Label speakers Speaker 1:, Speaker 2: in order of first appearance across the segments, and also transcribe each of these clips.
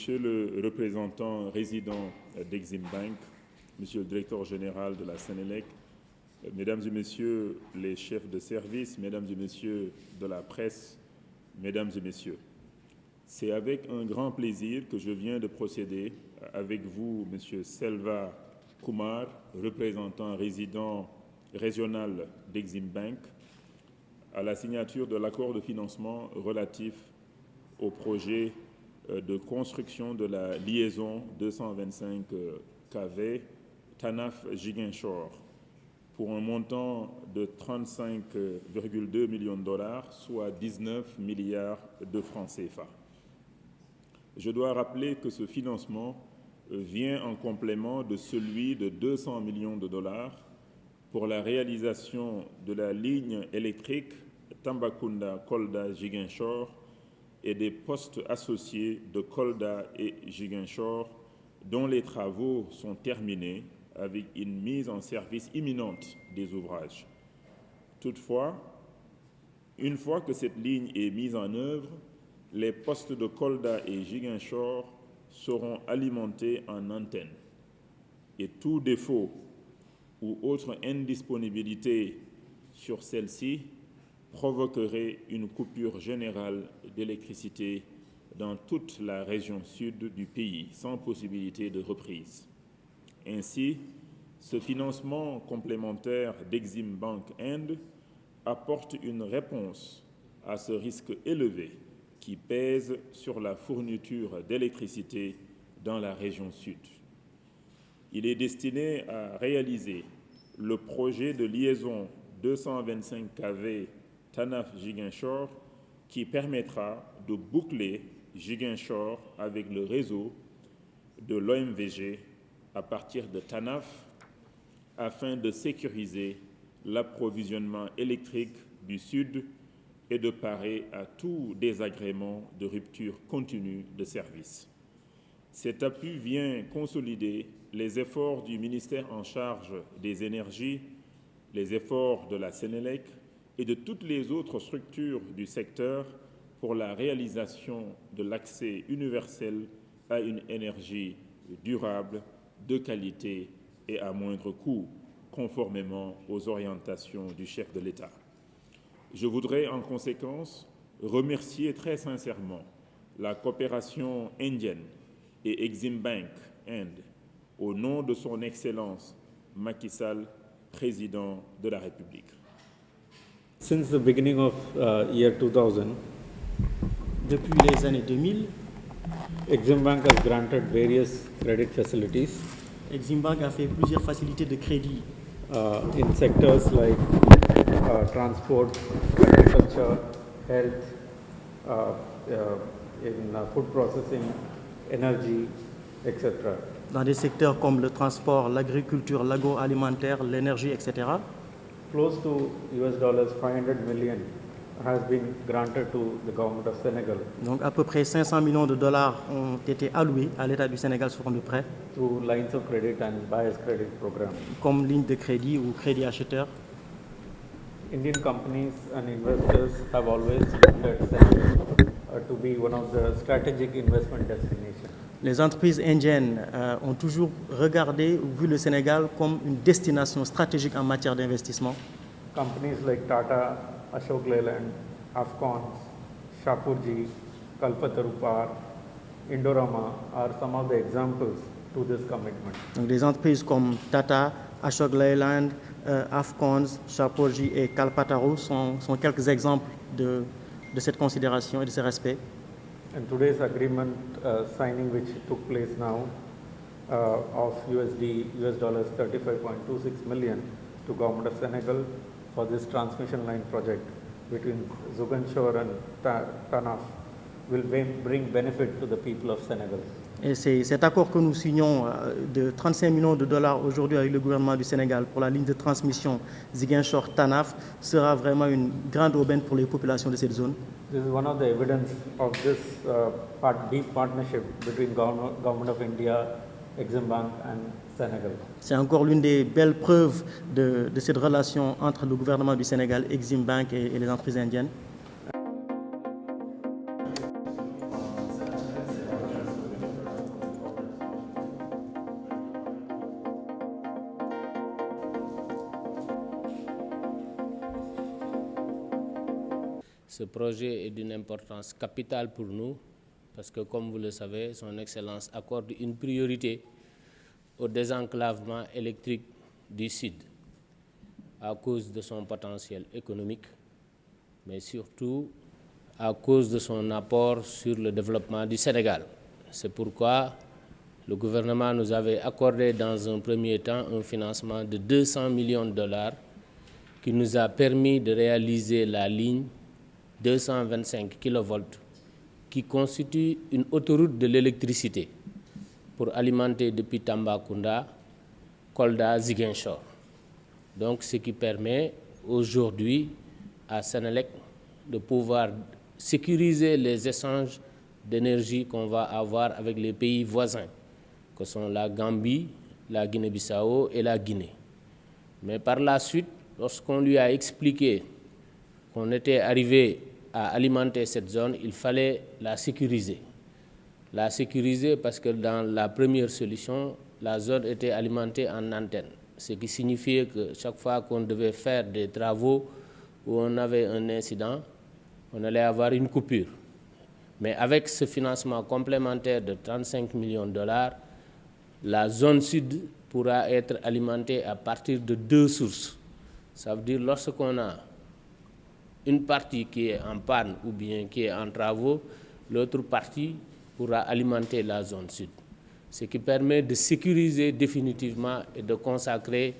Speaker 1: Monsieur le représentant résident d'Exim Bank, Monsieur le directeur général de la Sénélec, Mesdames et Messieurs les chefs de service, Mesdames et Messieurs de la presse, Mesdames et Messieurs, c'est avec un grand plaisir que je viens de procéder avec vous, Monsieur Selva Kumar, représentant résident régional d'Exim Bank, à la signature de l'accord de financement relatif au projet de construction de la liaison 225 kV Tanaf-Ziguinchor pour un montant de 35,2 millions de dollars, soit 19 milliards de francs CFA. Je dois rappeler que ce financement vient en complément de celui de 200 millions de dollars pour la réalisation de la ligne électrique Tambacounda-Kolda-Ziguinchor et des postes associés de Kolda et Ziguinchor dont les travaux sont terminés avec une mise en service imminente des ouvrages. Toutefois, une fois que cette ligne est mise en œuvre, les postes de Kolda et Ziguinchor seront alimentés en antennes et tout défaut ou autre indisponibilité sur celle-ci provoquerait une coupure générale d'électricité dans toute la région sud du pays, sans possibilité de reprise. Ainsi, ce financement complémentaire d'Exim Bank Inde apporte une réponse à ce risque élevé qui pèse sur la fourniture d'électricité dans la région sud. Il est destiné à réaliser le projet de liaison 225 kV Tanaf-Ziguinchor qui permettra de boucler Ziguinchor avec le réseau de l'OMVG à partir de Tanaf afin de sécuriser l'approvisionnement électrique du Sud et de parer à tout désagrément de rupture continue de service. Cet appui vient consolider les efforts du ministère en charge des énergies, les efforts de la Sénélec et de toutes les autres structures du secteur pour la réalisation de l'accès universel à une énergie durable, de qualité et à moindre coût, conformément aux orientations du chef de l'État. Je voudrais en conséquence remercier très sincèrement la coopération indienne et Exim Bank Inde au nom de son Excellence Macky Sall, président de la République.
Speaker 2: Since the beginning of year 2000,
Speaker 3: Depuis les années 2000,
Speaker 2: Exim Bank has granted various credit facilities
Speaker 3: Exim Bank a fait plusieurs facilités de crédit
Speaker 2: in sectors like transport, agriculture, health, in food processing, energy, etc.
Speaker 3: dans des secteurs comme le transport, l'agriculture, l'agroalimentaire, l'énergie, etc.
Speaker 2: Close to $500 million has been granted to the government of Senegal
Speaker 3: Donc à peu près 500 millions de dollars ont été alloués à l'État du Sénégal sous forme de prêts,
Speaker 2: through lines of credit and buyer's credit program.
Speaker 3: comme ligne de crédit ou crédit acheteur.
Speaker 2: Indian companies and investors have always looked at Senegal to be one of the strategic investment destinations.
Speaker 3: Les entreprises indiennes ont toujours regardé ou vu le Sénégal comme une destination stratégique en matière d'investissement.
Speaker 2: Companies like Tata, Ashok Leyland, Afcons, Shapoorji, Kalpataru, Indorama are some of the examples to this commitment.
Speaker 3: Donc des entreprises comme Tata, Ashok Leyland, Afcons, Shapoorji et Kalpataru sont quelques exemples de cette considération et de ce respect.
Speaker 2: And today's agreement signing, which took place now, of $35.26 million to government of Senegal for this transmission line project between Ziguinchor and Tanaf, will bring benefit to the people of Senegal.
Speaker 3: Et c'est cet accord que nous signons de 35 millions de dollars aujourd'hui avec le gouvernement du Sénégal pour la ligne de transmission Ziguinchor-Tanaf sera vraiment une grande aubaine pour les populations de cette zone.
Speaker 2: This is one of the evidence of this deep partnership between government of India, Exim Bank and Senegal.
Speaker 3: C'est encore l'une des belles preuves de cette relation entre le gouvernement du Sénégal, Exim Bank et les entreprises indiennes.
Speaker 4: projet est d'une importance capitale pour nous parce que, comme vous le savez, Son Excellence accorde une priorité au désenclavement électrique du Sud à cause de son potentiel économique, mais surtout à cause de son apport sur le développement du Sénégal. C'est pourquoi le gouvernement nous avait accordé dans un premier temps un financement de 200 millions de dollars qui nous a permis de réaliser la ligne 225 kV qui constitue une autoroute de l'électricité pour alimenter depuis Tambacounda, Kolda, Ziguinchor. Donc ce qui permet aujourd'hui à Senelec de pouvoir sécuriser les échanges d'énergie qu'on va avoir avec les pays voisins, que sont la Gambie, la Guinée-Bissau et la Guinée. Mais par la suite, lorsqu'on lui a expliqué qu'on était arrivé à alimenter cette zone, il fallait la sécuriser. La sécuriser parce que dans la première solution, la zone était alimentée en antenne, ce qui signifiait que chaque fois qu'on devait faire des travaux où on avait un incident, on allait avoir une coupure. Mais avec ce financement complémentaire de 35 millions de dollars, la zone sud pourra être alimentée à partir de 2 sources. Ça veut dire lorsqu'on a une partie qui est en panne ou bien qui est en travaux, l'autre partie pourra alimenter la zone sud. Ce qui permet de sécuriser définitivement et de consacrer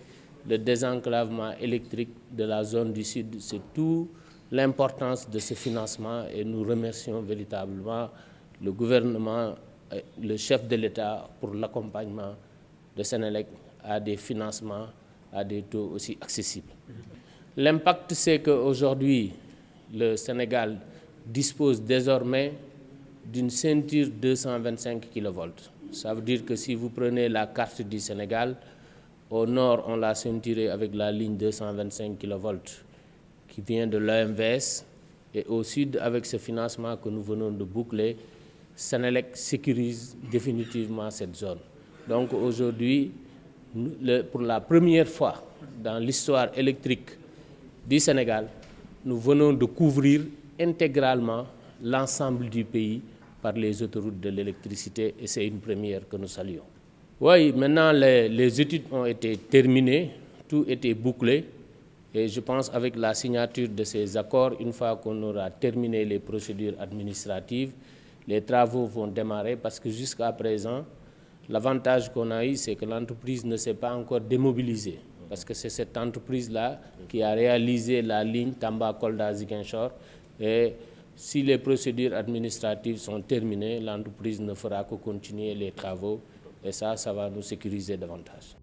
Speaker 4: le désenclavement électrique de la zone du sud. C'est tout l'importance de ce financement et nous remercions véritablement le gouvernement, le chef de l'État pour l'accompagnement de Senelec à des financements à des taux aussi accessibles. L'impact, c'est qu'aujourd'hui, le Sénégal dispose désormais d'une ceinture 225 kV. Ça veut dire que si vous prenez la carte du Sénégal, au nord, on l'a ceinturé avec la ligne 225 kV qui vient de l'OMVS, et au sud, avec ce financement que nous venons de boucler, Senelec sécurise définitivement cette zone. Donc aujourd'hui, pour la première fois dans l'histoire électrique du Sénégal, nous venons de couvrir intégralement l'ensemble du pays par les autoroutes de l'électricité et c'est une première que nous saluons. Oui, maintenant les études ont été terminées, tout était bouclé et je pense avec la signature de ces accords, une fois qu'on aura terminé les procédures administratives, les travaux vont démarrer parce que jusqu'à présent, l'avantage qu'on a eu, c'est que l'entreprise ne s'est pas encore démobilisée parce que c'est cette entreprise-là qui a réalisé la ligne Tamba-Kolda-Ziguinchor et si les procédures administratives sont terminées, l'entreprise ne fera que continuer les travaux et ça va nous sécuriser davantage.